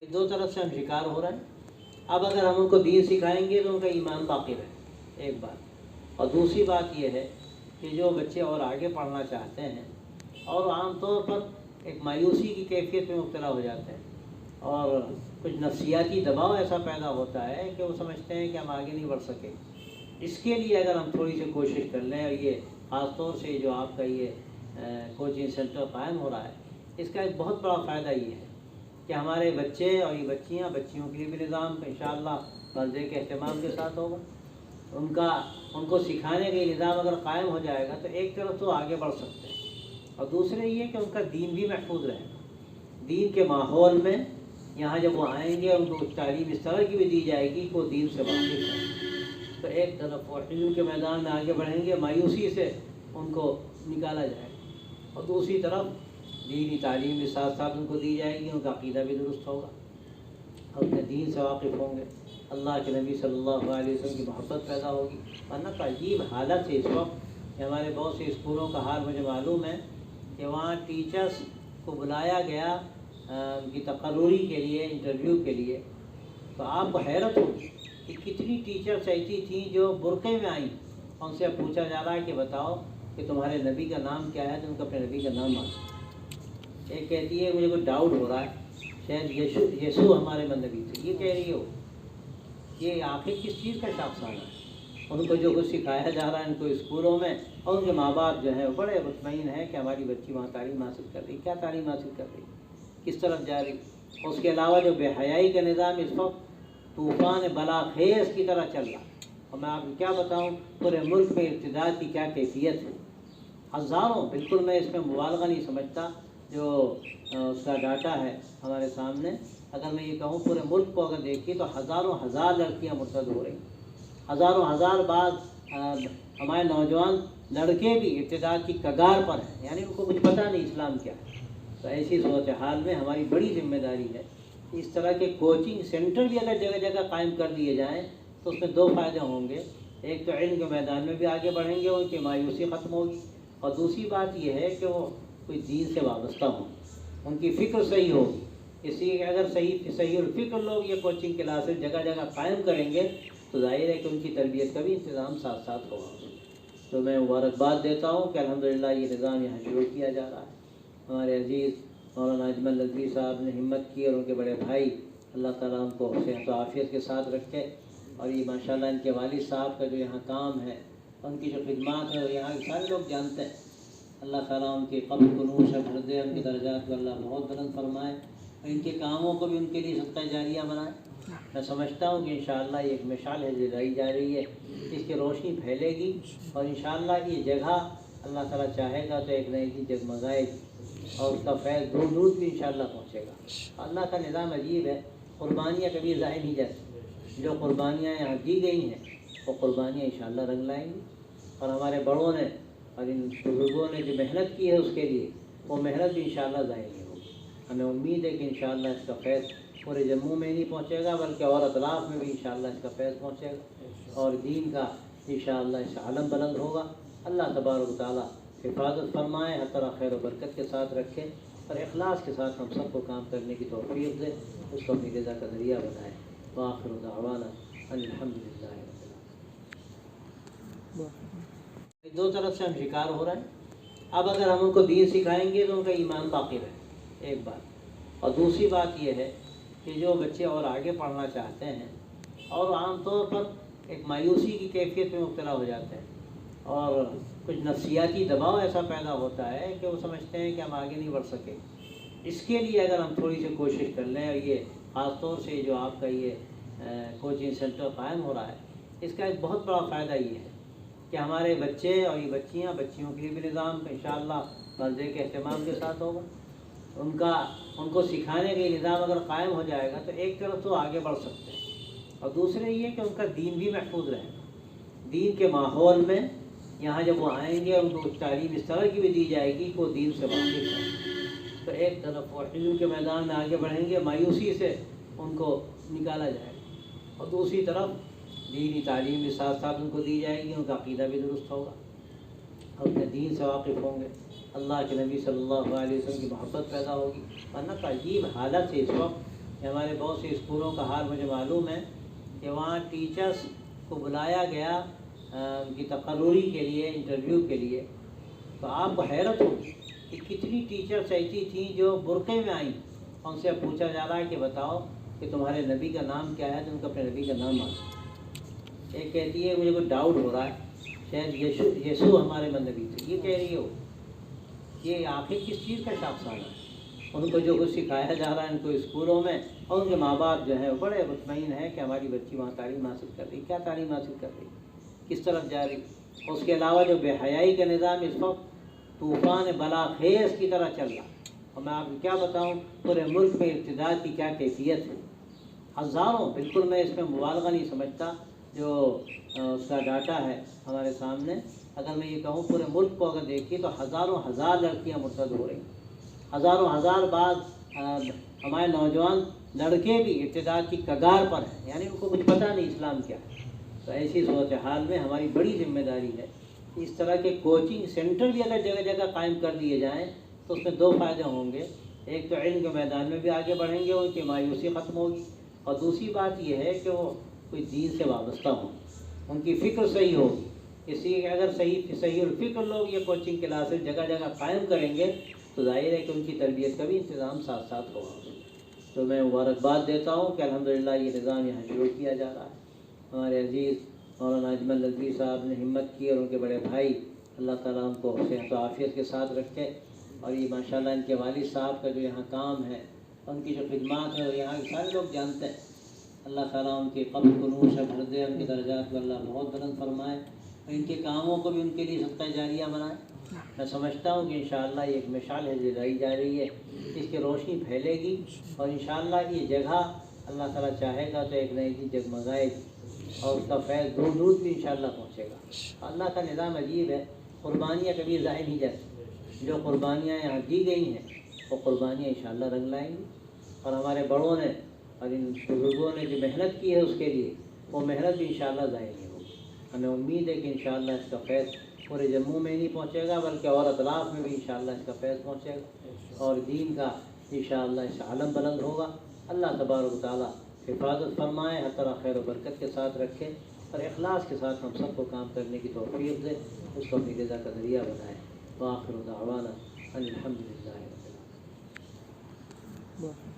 दो तरफ से हम शिकार हो रहे हैं। अब अगर हम उनको दीन सिखाएंगे तो उनका ईमान बाकी रहे, एक बात। और दूसरी बात यह है कि जो बच्चे और आगे पढ़ना चाहते हैं और आमतौर पर एक मायूसी की कैफियत में मुब्तला हो जाते हैं और कुछ नफ्सियाती दबाव ऐसा पैदा होता है कि वो समझते हैं कि हम आगे नहीं बढ़ सके। इसके लिए अगर हम थोड़ी सी कोशिश कर लें, और ये ख़ास तौर से जो आपका ये कोचिंग सेंटर कायम हो रहा है, इसका एक बहुत बड़ा फ़ायदा ये है कि हमारे बच्चे और ये बच्चियों के लिए भी निज़ाम इंशाअल्लाह मर्ज़े के अहतमाम के साथ होगा। उनको सिखाने का निज़ाम अगर कायम हो जाएगा तो एक तरफ तो आगे बढ़ सकते हैं, और दूसरे ये कि उनका दीन भी महफूज रहेगा। दीन के माहौल में यहाँ जब वो आएंगे उनको तालीम इस तरह की भी दी जाएगी कि वो दीन से वाकिफ़ है। तो एक तरफ वो इल्म के मैदान में आगे बढ़ेंगे, मायूसी से उनको निकाला जाएगा, और दूसरी तरफ दीनी तालीम भी साथ साथ उनको दी जाएगी, उनका अक़ीदा भी दुरुस्त होगा, अपने दीन से वाकिफ़ होंगे, अल्लाह के नबी सल्लल्लाहु अलैहि वसल्लम की मोहब्बत पैदा होगी। वरना अजीब हालत है इस वक्त। हमारे बहुत से स्कूलों का हाल मुझे मालूम है कि वहाँ टीचर्स को बुलाया गया उनकी तकर्री के लिए, इंटरव्यू के लिए, तो आपको हैरत होगी कि कितनी टीचर्स ऐसी थी जो बुरक़े में आई। उनसे अब पूछा जा रहा है कि बताओ कि तुम्हारे नबी का नाम क्या है, तो उनको अपने नबी का नाम मालूम। एक कहती है मुझे कोई डाउट हो रहा है, शायद यीशु हमारे नबी थे। ये कह रही हो, ये आखिर किस चीज़ का शाफसाना है? उनको जो कुछ सिखाया जा रहा है उनको स्कूलों में, और उनके माँ बाप जो है बड़े मुतमईन है कि हमारी बच्ची वहाँ तालीम हासिल कर रही। क्या तालीम हासिल कर रही, किस तरफ जा रही? उसके अलावा जो बेहयाई का निज़ाम इस वक्त तूफ़ान बलाखेज़ की तरह चल रहा है, और मैं आपको क्या बताऊँ पूरे मुल्क में इर्तिदाद की क्या कैफियत है। हज़ारों, बिल्कुल मैं इसमें मुबालगा नहीं समझता, जो उसका डाटा है हमारे सामने, अगर मैं ये कहूँ पूरे मुल्क को अगर देखिए तो हज़ारों हज़ार लड़कियाँ मुर्तद हो रही, हज़ारों हज़ार बाद हमारे नौजवान लड़के भी इर्तिदाद की कगार पर हैं, यानी उनको कुछ पता नहीं इस्लाम क्या है। तो ऐसी सूरत हाल में हमारी बड़ी जिम्मेदारी है, इस तरह के कोचिंग सेंटर भी अगर जगह जगह कायम कर दिए जाएँ तो उसमें दो फ़ायदे होंगे। एक तो इल्म के मैदान में भी आगे बढ़ेंगे, उनकी मायूसी ख़त्म होगी, और दूसरी बात यह है कि वो कोई दीन से वाबस्ता हो, उनकी फ़िक्र सही होगी। इसलिए अगर सही और फ़िक्र लोग ये कोचिंग क्लासेस जगह जगह कायम करेंगे तो जाहिर है कि उनकी तरबियत का भी इंतज़ाम साथ साथ होगा। तो मैं मुबारकबाद देता हूँ कि अल्हम्दुलिल्लाह ये निज़ाम यहाँ शुरू किया जा रहा है। हमारे अजीज़ मौलाना अजमल नदवी साहब ने हिम्मत की, और उनके बड़े भाई, अल्लाह ताला उनको सेहत व आफ़ियत के साथ रखे। और ये माशाल्लाह इनके वालिद साहब का जो यहाँ काम है, उनकी जो खिदमत है वो यहाँ के सारे लोग जानते हैं। अल्लाह ताला उनके क़ब्र को नूर से भर दे, उनके दर्जात को अल्लाह बहुत बुलंद फरमाए, और इनके कामों को भी उनके लिए सदका जारिया बनाए। मैं समझता हूँ कि इंशाअल्लाह ये एक मिसाल है जलाई जा रही है, इसकी रोशनी फैलेगी, और इंशाअल्लाह ये जगह अल्लाह ताला चाहेगा तो एक नई दिन जगमगाएगी, और उसका फैज़ दूर दूर भी इंशाअल्लाह पहुँचेगा। अल्लाह का निज़ाम अजीब है, कुर्बानियाँ कभी ज़ाहिर नहीं जाती। जो कुर्बानियाँ यहाँ दी गई हैं वो कुर्बानियाँ इंशाअल्लाह रंग लाएंगी, और हमारे बड़ों ने और इन बुज़ुर्गों ने जो मेहनत की है उसके लिए वो मेहनत भी इंशाअल्लाह ज़ाहिर नहीं होगी। हमें उम्मीद है कि इंशाअल्लाह इसका फैज़ पूरे जम्मू में नहीं पहुँचेगा, बल्कि और अतराफ़ में भी इंशाअल्लाह इसका फैज़ पहुँचेगा, और दीन का इंशाअल्लाह इसका आलम बुलंद होगा। अल्लाह तबारक व तआला हिफाजत फरमाए, हर तरह खैर व बरकत के साथ रखे, और इखलास के साथ हम सबको काम करने की तौफ़ीक़ दे, उसको अपनी रज़ा का ज़रिया बनाए। व आखिरु दअवाना अल्हम्दुलिल्लाह। दो तरफ से हम शिकार हो रहे हैं। अब अगर हम उनको दीन सिखाएंगे तो उनका ईमान बाकी रहे, एक बात। और दूसरी बात यह है कि जो बच्चे और आगे पढ़ना चाहते हैं और आमतौर पर एक मायूसी की कैफियत में मुब्तला हो जाते हैं, और कुछ नफ्सियाती दबाव ऐसा पैदा होता है कि वो समझते हैं कि हम आगे नहीं बढ़ सके। इसके लिए अगर हम थोड़ी सी कोशिश कर लें, और ये ख़ास तौर से जो आपका ये कोचिंग सेंटर कायम हो रहा है, इसका एक बहुत बड़ा फ़ायदा ये है कि हमारे बच्चे और ये बच्चियों के लिए भी निज़ाम इंशाअल्लाह मर्ज़े के अहतमाम के साथ होगा। उनको सिखाने का निज़ाम अगर कायम हो जाएगा तो एक तरफ तो आगे बढ़ सकते हैं, और दूसरे ये कि उनका दीन भी महफूज रहेगा। दीन के माहौल में यहाँ जब वो आएंगे उनको तालीम इस तरह की भी दी जाएगी कि वो दीन से वाकिफ़ है। तो एक तरफ वो इल्म के मैदान में आगे बढ़ेंगे, मायूसी से उनको निकाला जाएगा, और दूसरी तरफ दीनी तालीम भी साथ साथ उनको दी जाएगी, उनका अक़ीदा भी दुरुस्त होगा, अपने दीन से वाकिफ़ होंगे, अल्लाह के नबी सल्लल्लाहु अलैहि वसल्लम की मोहब्बत पैदा होगी। वरना अजीब हालत है इस वक्त। कि हमारे बहुत से स्कूलों का हाल मुझे मालूम है कि वहाँ टीचर्स को बुलाया गया उनकी तकर्री के लिए, इंटरव्यू के लिए। तो आपको हैरत होगी कि कितनी टीचर्स ऐसी थी जो बुरक़े में आई, उनसे पूछा जा रहा है कि बताओ कि तुम्हारे नबी का नाम क्या है, तो उनको अपने नबी का नाम मालूम। एक कहती है मुझे कोई डाउट हो रहा है, शायद यीशु हमारे नबी थे। ये कह रही हो, ये आखिर किस चीज़ का शाफसाना है? उनको जो कुछ सिखाया जा रहा है उनको स्कूलों में, और उनके माँ बाप जो है वो बड़े मुतमईन है कि हमारी बच्ची वहाँ तालीम हासिल कर रही। क्या तालीम हासिल कर रही, किस तरफ जा रही? उसके अलावा जो बेहयाई का निज़ाम इस वक्त तूफ़ान बलाखेज़ की तरह चल रहा है। और मैं आपको क्या बताऊँ, पूरे मुल्क में इर्तिदाद की क्या कैफियत है। हज़ारों, बिल्कुल मैं इसमें मुबालगा नहीं समझता, जो उसका डाटा है हमारे सामने, अगर मैं ये कहूँ पूरे मुल्क को अगर देखिए तो हज़ारों हज़ार लड़कियाँ मुर्तद हो रही, हज़ारों हज़ार बाद हमारे नौजवान लड़के भी इर्तिदाद की कगार पर हैं, यानी उनको कुछ पता नहीं इस्लाम क्या है। तो ऐसी सूरत हाल में हमारी बड़ी जिम्मेदारी है, इस तरह के कोचिंग सेंटर भी अगर जगह जगह कायम कर दिए जाएँ तो उसमें दो फ़ायदे होंगे। एक तो इल्म के मैदान में भी आगे बढ़ेंगे, उनकी मायूसी ख़त्म होगी, और दूसरी बात यह है कि वो कोई दीन से वाबस्ता हों, उनकी फ़िक्र सही होगी। इसलिए अगर सही फ़िक्र लोग ये कोचिंग क्लासेस जगह जगह कायम करेंगे तो जाहिर है कि उनकी तरबियत का भी इंतज़ाम साथ साथ होगा। तो मैं मुबारकबाद देता हूँ कि अल्हम्दुलिल्लाह ये निज़ाम यहाँ शुरू किया जा रहा है। हमारे अजीज़ मौलाना अजमल नदवी साहब ने हिम्मत की, और उनके बड़े भाई, अल्लाह ताला उनको सेहत व आफ़ियत के साथ रखे। और ये माशाल्लाह इनके वालिद साहब का जो यहाँ काम है, उनकी जो खिदमात है, और यहाँ के सारे लोग जानते हैं। अल्लाह ताला उनके क़ब्र को नूर से भर दे, उनके दर्जात को अल्लाह बहुत बुलंद फरमाए, और इनके कामों को भी उनके लिए सदका जारिया बनाए। मैं समझता हूँ कि इंशाअल्लाह ये एक मिसाल है जलाई जा रही है, इसकी रोशनी फैलेगी, और इंशाअल्लाह ये जगह अल्लाह ताला चाहेगा तो एक नई चीज़ जगमगाएगी, और उसका फैज़ दूर दूर भी इंशाअल्लाह पहुँचेगा। अल्लाह का निज़ाम अजीब है, कुर्बानियाँ कभी ज़ाहिर नहीं जाती। जो कुर्बानियाँ यहाँ दी गई हैं वो कुर्बानियाँ इंशाअल्लाह रंग लाएंगी, और हमारे बड़ों ने और इन बुज़ुर्गों ने जो मेहनत की है उसके लिए, वो मेहनत भी इंशाअल्लाह ज़ाहिर नहीं होगी। हमें उम्मीद है कि इंशाअल्लाह इसका फैज़ पूरे जम्मू में ही नहीं पहुँचेगा, बल्कि और अतराफ़ में भी इंशाअल्लाह इसका फैज़ पहुँचेगा, और दीन का इंशाअल्लाह इस आलम बुलंद होगा। अल्लाह तबारक व तआला हिफाजत फरमाए, हर तरह खैर व बरकत के साथ रखे, और इखलास के साथ हम सबको काम करने की तौफ़ीक़ दे, उसको अपनी रज़ा का ज़रिया बनाए। व आखिर दावाना अनिल हम्दुलिल्लाहि रब्बिल आलमीन।